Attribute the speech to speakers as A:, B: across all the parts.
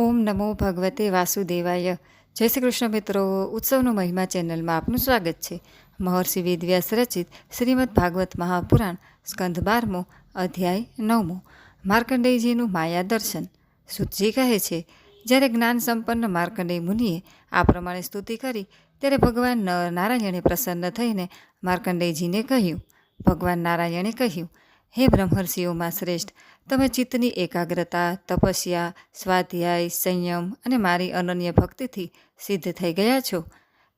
A: ઓમ નમો ભગવતે વાસુદેવાય. જય શ્રી કૃષ્ણ મિત્રો. ઉત્સવનો મહિમા ચેનલમાં આપનું સ્વાગત છે. મહર્ષિ વેદવ્યાસ રચિત શ્રીમદ ભાગવત મહાપુરાણ સ્કંધ 12 અધ્યાય 9 માર્કંડેયજીનું માયા દર્શન. સુતજી કહે છે, જ્યારે જ્ઞાન સંપન્ન માર્કંડેય મુનિએ આ પ્રમાણે સ્તુતિ કરી ત્યારે ભગવાન નારાયણે પ્રસન્ન થઈને માર્કંડેયજીને કહ્યું. ભગવાન નારાયણે કહ્યું, હે બ્રહ્મર્ષિઓમાં શ્રેષ્ઠ, તમે ચિત્તની એકાગ્રતા, તપસ્યા, સ્વાધ્યાય, સંયમ અને મારી અનન્ય ભક્તિથી સિદ્ધ થઈ ગયા છો.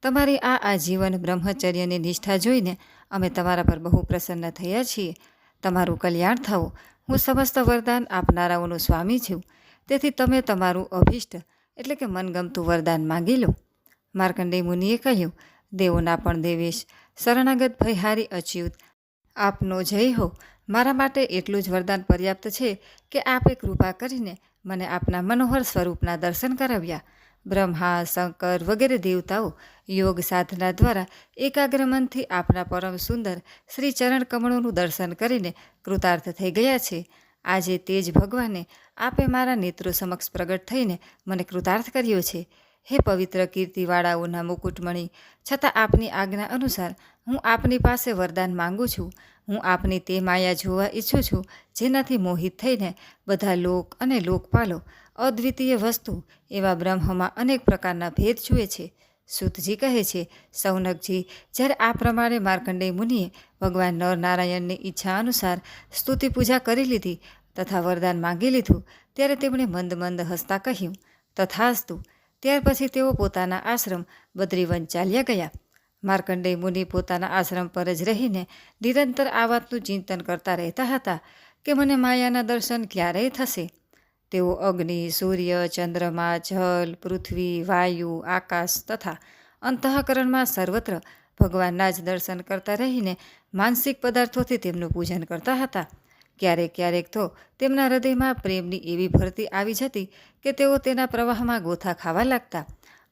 A: તમારી આ આજીવન બ્રહ્મચર્યની નિષ્ઠા જોઈને અમે તમારા પર બહુ પ્રસન્ન થયા છીએ. તમારું કલ્યાણ થવું. હું સમસ્ત વરદાન આપનારાઓનો સ્વામી છું. તેથી તમે તમારું અભિષ્ટ એટલે કે મનગમતું વરદાન માગી લો. માર્કંડેય મુનિએ કહ્યું, દેવોના પણ દેવેશ, શરણાગત ભયહારી અચ્યુત, આપનો જય હો. મારા માટે એટલું જ વરદાન પર્યાપ્ત છે કે આપે કૃપા કરીને મને આપના મનોહર સ્વરૂપના દર્શન કરાવ્યા. બ્રહ્મા, શંકર વગેરે દેવતાઓ યોગ સાધના દ્વારા એકાગ્ર મનથી આપના પરમ સુંદર શ્રી ચરણ કમળોનું દર્શન કરીને કૃતાર્થ થઈ ગયા છે. આજે તે જ ભગવાને આપે મારા નેત્રો સમક્ષ પ્રગટ થઈને મને કૃતાર્થ કર્યો છે. હે પવિત્ર કીર્તિવાળાઓના મુકુટમણી, છતાં આપની આજ્ઞા અનુસાર હું આપની પાસે વરદાન માંગુ છું. હું આપની તે માયા જોવા ઈચ્છું છું જેનાથી મોહિત થઈને બધા લોક અને લોકપાલો અદ્વિતીય વસ્તુ એવા બ્રહ્મમાં અનેક પ્રકારના ભેદ જુએ છે. સુતજી કહે છે, સૌનકજી, જ્યારે આ પ્રમાણે માર્કંડેય મુનિએ ભગવાન નરનારાયણની ઈચ્છા અનુસાર સ્તુતિ પૂજા કરી લીધી તથા વરદાન માંગી લીધું ત્યારે તેમણે મંદ મંદ હસતા કહ્યું, તથાસ્તુ. ત્યાર પછી તેઓ પોતાના આશ્રમ બદ્રીવન ચાલ્યા ગયા. માર્કંડેય મુનિ પોતાના આશ્રમ પર જ રહીને નિરંતર આ વાતનું ચિંતન કરતા રહેતા હતા કે મને માયાના દર્શન ક્યારેય થશે. તેઓ અગ્નિ, સૂર્ય, ચંદ્રમા, જલ, પૃથ્વી, વાયુ, આકાશ તથા અંતઃકરણમાં સર્વત્ર ભગવાનના જ દર્શન કરતા રહીને માનસિક પદાર્થોથી તેમનું પૂજન કરતા હતા. ક્યારેક ક્યારેક તો તેમના હૃદયમાં પ્રેમની એવી ભરતી આવી જતી કે તેઓ તેના પ્રવાહમાં ગોથા ખાવા લાગતા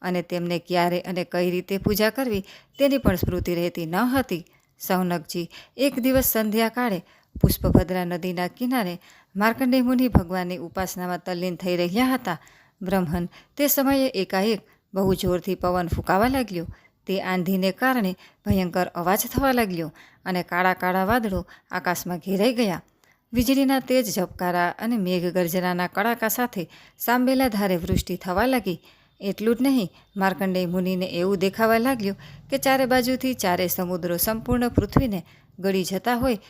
A: અને તેમને ક્યારે અને કઈ રીતે પૂજા કરવી તેની પણ સ્મૃતિ રહેતી ન હતી. સૌનકજી, એક દિવસ સંધ્યાકાળે પુષ્પભદ્રા નદીના કિનારે માર્કંડેય મુનિ ભગવાનની ઉપાસનામાં તલ્લીન થઈ રહ્યા હતા. બ્રહ્મન તે સમયે એકાએક બહુ જોરથી પવન ફૂંકાવા લાગ્યો. તે આંધીને કારણે ભયંકર અવાજ થવા લાગ્યો અને કાળા કાળા વાદળો આકાશમાં ઘેરાઈ ગયા. વીજળીના તેજ ઝબકારા અને મેઘગર્જનાના કડાકા સાથે સાંબેલા ધારે વૃષ્ટિ થવા લાગી. એટલું જ નહીં, માર્કંડેય મુનિને એવું દેખાવા લાગ્યું કે ચારે બાજુથી ચારે સમુદ્રો સંપૂર્ણ પૃથ્વીને ગળી જતા હોય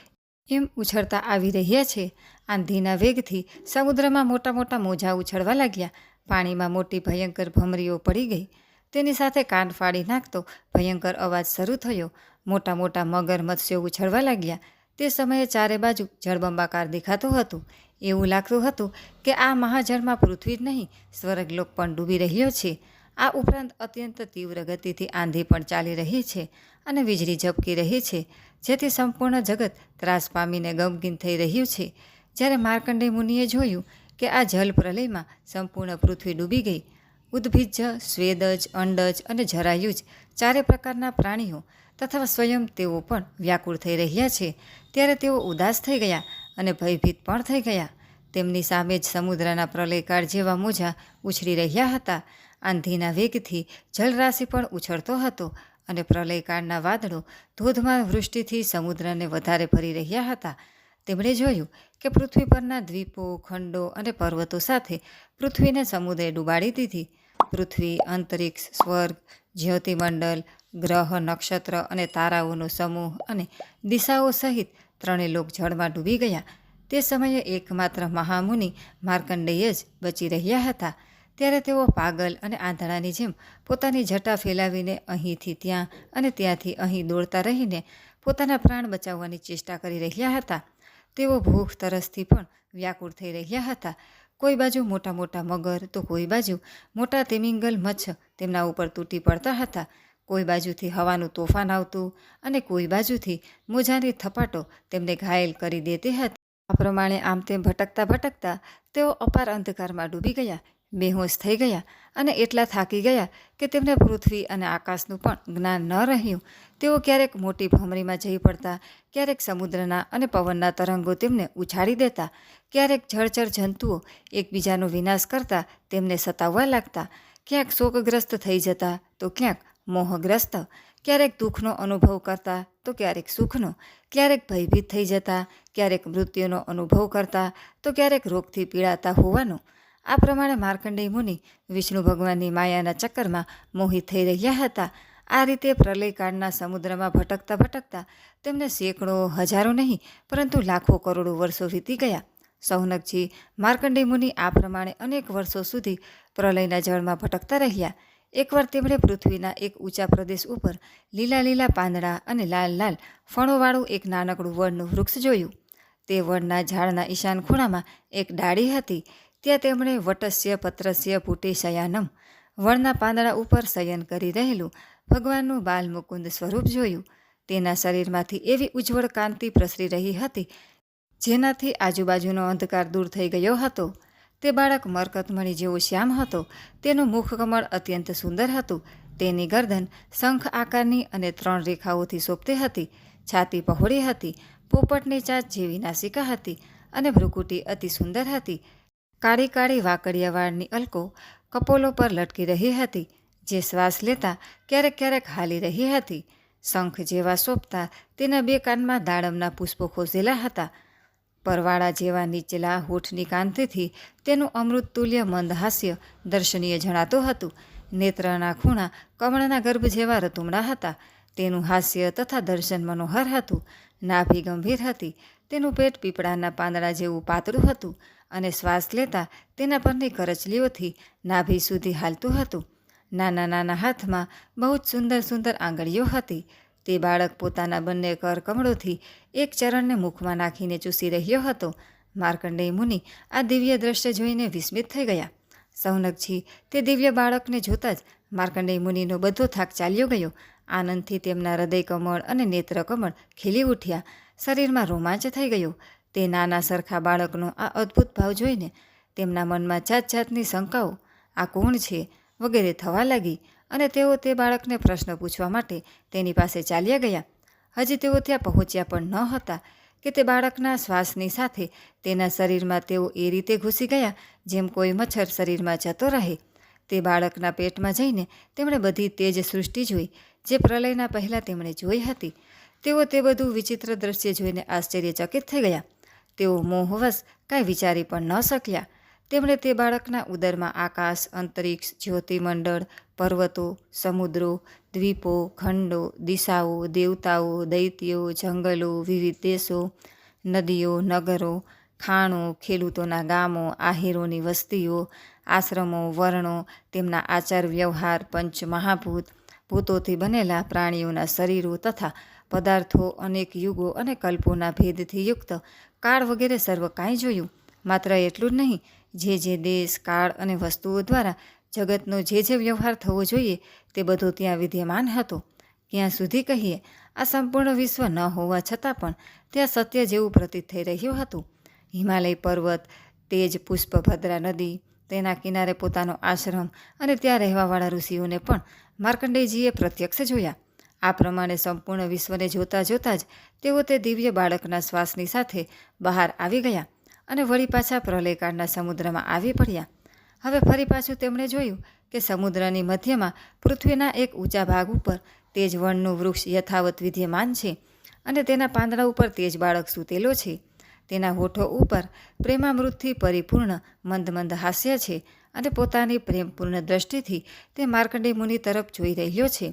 A: એમ ઉછળતા આવી રહ્યા છે. આંધીના વેગથી સમુદ્રમાં મોટા મોટા મોજા ઉછળવા લાગ્યા. પાણીમાં મોટી ભયંકર ભમરીઓ પડી ગઈ. તેની સાથે કાન ફાડી નાખતો ભયંકર અવાજ શરૂ થયો. મોટા મોટા મગર મત્સ્યો ઉછળવા લાગ્યા. તે સમયે ચારે બાજુ જળબંબાકાર દેખાતું હતું. એવું લાગતું હતું કે આ મહાજળમાં પૃથ્વી જ નહીં, સ્વર્ગલોક પણ ડૂબી રહ્યો છે. આ ઉપરાંત અત્યંત તીવ્ર ગતિથી આંધી પણ ચાલી રહી છે અને વીજળી ઝબકી રહી છે, જેથી સંપૂર્ણ જગત ત્રાસ પામીને ગમગીન થઈ રહ્યું છે. જ્યારે માર્કંડેય મુનિએ જોયું કે આ જલ પ્રલયમાં સંપૂર્ણ પૃથ્વી ડૂબી ગઈ, ઉદ્ભિજ, સ્વેદજ, અંડજ અને જરાયુજ ચારે પ્રકારના પ્રાણીઓ તથા સ્વયં તેઓ પણ વ્યાકુળ થઈ રહ્યા છે, ત્યારે તેઓ ઉદાસ થઈ ગયા અને ભયભીત પણ થઈ ગયા. તેમની સામે જ સમુદ્રના પ્રલયકાળ જેવા મોજા ઉછળી રહ્યા હતા. આંધીના વેગથી જલરાશિ પણ ઉછળતો હતો અને પ્રલયકાળના વાદળો ધોધમાર વૃષ્ટિથી સમુદ્રને વધારે ભરી રહ્યા હતા. તેમણે જોયું કે પૃથ્વી પરના દ્વીપો, ખંડો અને પર્વતો સાથે પૃથ્વીને સમુદ્રે ડૂબાડી દીધી. પૃથ્વી, અંતરિક્ષ, સ્વર્ગ, જ્યોતિમંડળ, ગ્રહ, નક્ષત્ર અને તારાઓનો સમૂહ અને દિશાઓ સહિત ત્રણેય લોક જળમાં ડૂબી ગયા. તે સમયે એકમાત્ર મહામુનિ માર્કંડેય જ બચી રહ્યા હતા. ત્યારે તેઓ પાગલ અને આંધળાની જેમ પોતાની જટા ફેલાવીને અહીંથી ત્યાં અને ત્યાંથી અહીં દોડતા રહીને પોતાના પ્રાણ બચાવવાની ચેષ્ટા કરી રહ્યા હતા. તેઓ ભૂખ તરસથી પણ વ્યાકુળ થઈ રહ્યા હતા. કોઈ બાજુ મોટા મોટા મગર તો કોઈ બાજુ મોટા તેમિંગલ મચ્છ તેમના ઉપર તૂટી પડતા હતા. કોઈ બાજુથી હવાનું તોફાન આવતું અને કોઈ બાજુથી મોજાની થપાટો તેમને ઘાયલ કરી દેતી હતી. આ પ્રમાણે આમ તેમ ભટકતા ભટકતા તેઓ અપાર અંધકારમાં ડૂબી ગયા. બેહોશ થઈ ગયા અને એટલા થાકી ગયા કે તેમને પૃથ્વી અને આકાશનું પણ જ્ઞાન ન રહ્યું. તેઓ ક્યારેક મોટી ભમરીમાં જઈ પડતા, ક્યારેક સમુદ્રના અને પવનના તરંગો તેમને ઉછાળી દેતા, ક્યારેક જળચર જંતુઓ એકબીજાનો વિનાશ કરતા તેમને સતાવવા લાગતા, ક્યાંક શોકગ્રસ્ત થઈ જતા તો ક્યાંક મોહગ્રસ્ત, ક્યારેક દુઃખનો અનુભવ કરતા તો ક્યારેક સુખનો, ક્યારેક ભયભીત થઈ જતા, ક્યારેક મૃત્યુનો અનુભવ કરતા તો ક્યારેક રોગથી પીડાતા હોવાનો. આ પ્રમાણે માર્કંડેય મુનિ વિષ્ણુ ભગવાનની માયાના ચક્કરમાં મોહિત થઈ રહ્યા હતા. આ રીતે પ્રલયકાળના સમુદ્રમાં ભટકતા ભટકતા તેમને સેંકડો, હજારો નહીં પરંતુ લાખો કરોડો વર્ષો વીતી ગયા. સૌનકજી માર્કંડેય મુનિ આ પ્રમાણે અનેક વર્ષો સુધી પ્રલયના જળમાં ભટકતા રહ્યા. એકવાર તેમણે પૃથ્વીના એક ઊંચા પ્રદેશ ઉપર લીલા લીલા પાંદડા અને લાલ લાલ ફળોવાળું એક નાનકડું વડનું વૃક્ષ જોયું. તે વડના ઝાડના ઈશાન ખૂણામાં એક ડાળી હતી. ત્યાં તેમણે વટસ્ય પત્રસ્ય પુટે શયાનમ, વડના પાંદડા ઉપર શયન કરી રહેલું ભગવાનનું બાલમુકુંદ સ્વરૂપ જોયું. તેના શરીરમાંથી એવી ઉજ્જવળ કાંતિ પ્રસરી રહી હતી જેનાથી આજુબાજુનો અંધકાર દૂર થઈ ગયો હતો. તે બાળક મરકતમણી જેવો શ્યામ હતો. તેનું મુખકમળ અત્યંત સુંદર હતું. તેની ગરદન શંખ આકારની અને 3 રેખાઓથી શોભતી હતી. છાતી પહોળી હતી. પોપટની ચાંચ જેવી નાસિકા હતી અને ભ્રુકુટી અતિ સુંદર હતી. કાળી કાળી વાકડિયા વાળની અલકો કપોલો પર લટકી રહી હતી, જે શ્વાસ લેતા ક્યારેક ક્યારેક હાલી રહી હતી. શંખ જેવા શોભતા તેના 2 કાનમાં દાડમના પુષ્પો ખોસેલા હતા. પરવાળા જેવા નીચલા હોઠની કાંતિથી તેનું અમૃતતુલ્ય મંદ હાસ્ય દર્શનીય જણાતું હતું. નેત્રના ખૂણા કમળના ગર્ભ જેવા રતુમડા હતા. તેનું હાસ્ય તથા દર્શન મનોહર હતું. નાભી ગંભીર હતી. તેનું પેટ પીપળાના પાંદડા જેવું પાતળું હતું અને શ્વાસ લેતા તેના પરની કરચલીઓથી નાભી સુધી હાલતું હતું. નાના નાના હાથમાં બહુ જ સુંદર સુંદર આંગળીઓ હતી. તે બાળક પોતાના બંને કર કમળોથી એક ચરણને મુખમાં નાખીને ચૂસી રહ્યો હતો. માર્કંડેય મુનિ આ દિવ્ય દ્રશ્ય જોઈને વિસ્મિત થઈ ગયા. સૌનકજી તે દિવ્ય બાળકને જોતાં જ માર્કંડેય મુનિનો બધો થાક ચાલ્યો ગયો. આનંદથી તેમના હૃદય કમળ અને નેત્ર કમળ ખીલી ઉઠ્યા. શરીરમાં રોમાંચ થઈ ગયો. તે નાના સરખા બાળકનો આ અદ્ભુત ભાવ જોઈને તેમના મનમાં જાત જાતની શંકાઓ, આ કોણ છે વગેરે થવા લાગી અને તેઓ તે બાળકને પ્રશ્ન પૂછવા માટે તેની પાસે ચાલ્યા ગયા. હજી તેઓ ત્યાં પહોંચ્યા પણ ન હતા કે તે બાળકના શ્વાસની સાથે તેના શરીરમાં તેઓ એ રીતે ઘૂસી ગયા જેમ કોઈ મચ્છર શરીરમાં જતો રહે. તે બાળકના પેટમાં જઈને તેમણે બધી તેજ સૃષ્ટિ જોઈ જે પ્રલયના પહેલાં તેમણે જોઈ હતી. તેઓ તે બધું વિચિત્ર દ્રશ્ય જોઈને આશ્ચર્યચકિત થઈ ગયા. તેઓ મોહવશ કાંઈ વિચારી પણ ન શક્યા. તેમણે તે બાળકના ઉદરમાં આકાશ, અંતરિક્ષ, જ્યોતિમંડળ, પર્વતો, સમુદ્રો, દ્વીપો, ખંડો, દિશાઓ, દેવતાઓ, દૈત્યો, જંગલો, વિવિધ દેશો, નદીઓ, નગરો, ખાણો, ખેડૂતોના ગામો, આહીરોની વસ્તીઓ, આશ્રમો, વર્ણો, તેમના આચાર વ્યવહાર, પંચ મહાભૂત, ભૂતોથી બનેલા પ્રાણીઓના શરીરો તથા પદાર્થો, અનેક યુગો અને કલ્પોના ભેદથી યુક્ત કાળ વગેરે સર્વ કાંઈ જોયું. માત્ર એટલું જ નહીં, જે દેશ, કાળ અને વસ્તુઓ દ્વારા જગતનો જે વ્યવહાર થવો જોઈએ તે બધો ત્યાં વિદ્યમાન હતો. ક્યાં સુધી કહીએ, આ સંપૂર્ણ વિશ્વ ન હોવા છતાં પણ ત્યાં સત્ય જેવું પ્રતીત થઈ રહ્યું હતું. હિમાલય પર્વત, તેજ પુષ્પભદ્રા નદી, તેના કિનારે પોતાનો આશ્રમ અને ત્યાં રહેવાવાળા ઋષિઓને પણ માર્કંડેયજીએ પ્રત્યક્ષ જોયા. આ પ્રમાણે સંપૂર્ણ વિશ્વને જોતાં જોતાં જ તેઓ તે દિવ્ય બાળકના શ્વાસની સાથે બહાર આવી ગયા અને વળી પાછા પ્રલયકાળના સમુદ્રમાં આવી પડ્યા. હવે ફરી પાછું તેમણે જોયું કે સમુદ્રની મધ્યમાં પૃથ્વીના એક ઊંચા ભાગ ઉપર તેજ વનનું વૃક્ષ યથાવત વિદ્યમાન છે અને તેના પાંદડા ઉપર તેજ બાળક સૂતેલો છે. તેના હોઠો ઉપર પ્રેમામૃતથી પરિપૂર્ણ મંદ મંદ હાસ્ય છે અને પોતાની પ્રેમપૂર્ણ દ્રષ્ટિથી તે માર્કંડેય મુનિ તરફ જોઈ રહ્યો છે.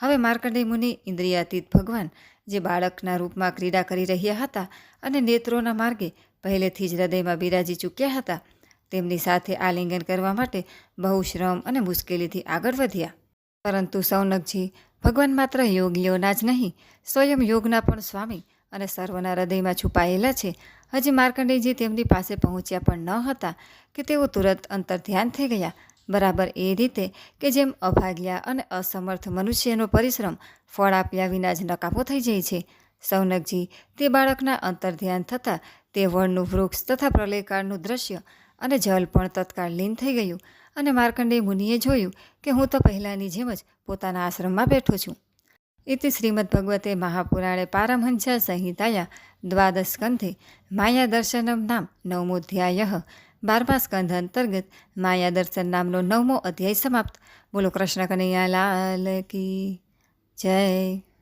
A: હવે માર્કંડેય મુનિ ઇન્દ્રિયાતીત ભગવાન જે બાળકના રૂપમાં ક્રીડા કરી રહ્યા હતા અને નેત્રોના માર્ગે પહેલેથી જ હૃદયમાં બિરાજી ચૂક્યા હતા, તેમની સાથે આલિંગન કરવા માટે બહુ શ્રમ અને મુશ્કેલીથી આગળ વધ્યા. પરંતુ સૌનકજી ભગવાન માત્ર યોગીઓના જ નહીં, સ્વયં યોગના પણ સ્વામી અને સર્વના હૃદયમાં છુપાયેલા છે. હજી માર્કંડેયજી તેમની પાસે પહોંચ્યા પણ ન હતા કે તેઓ તુરંત અંતર્ધ્યાન થઈ ગયા. બરાબર એ રીતે કે જેમ અભાગ્યા અને અસમર્થ મનુષ્યનો પરિશ્રમ ફળ આપ્યા વિના જ નકામો થઈ જાય છે. સૌનકજી તે બાળકના અંતર્ધ્યાન થતાં તે વડનું વૃક્ષ તથા પ્રલયકાળનું દ્રશ્ય અને જલ પણ તત્કાળ લીન થઈ ગયું અને માર્કંડેય મુનિએ જોયું કે હું તો પહેલાંની જેમ જ પોતાના આશ્રમમાં બેઠો છું. इति श्रीमद्भगवते महापुराणे पारमहंस्या संहिताया द्वादशस्कन्धे मायादर्शनं नाम 9मोऽध्यायः 12मा स्कंध अंतर्गत मायादर्शन नामनो 9मो अध्याय समाप्त. बोलो कृष्ण कन्हैया लाल की जय.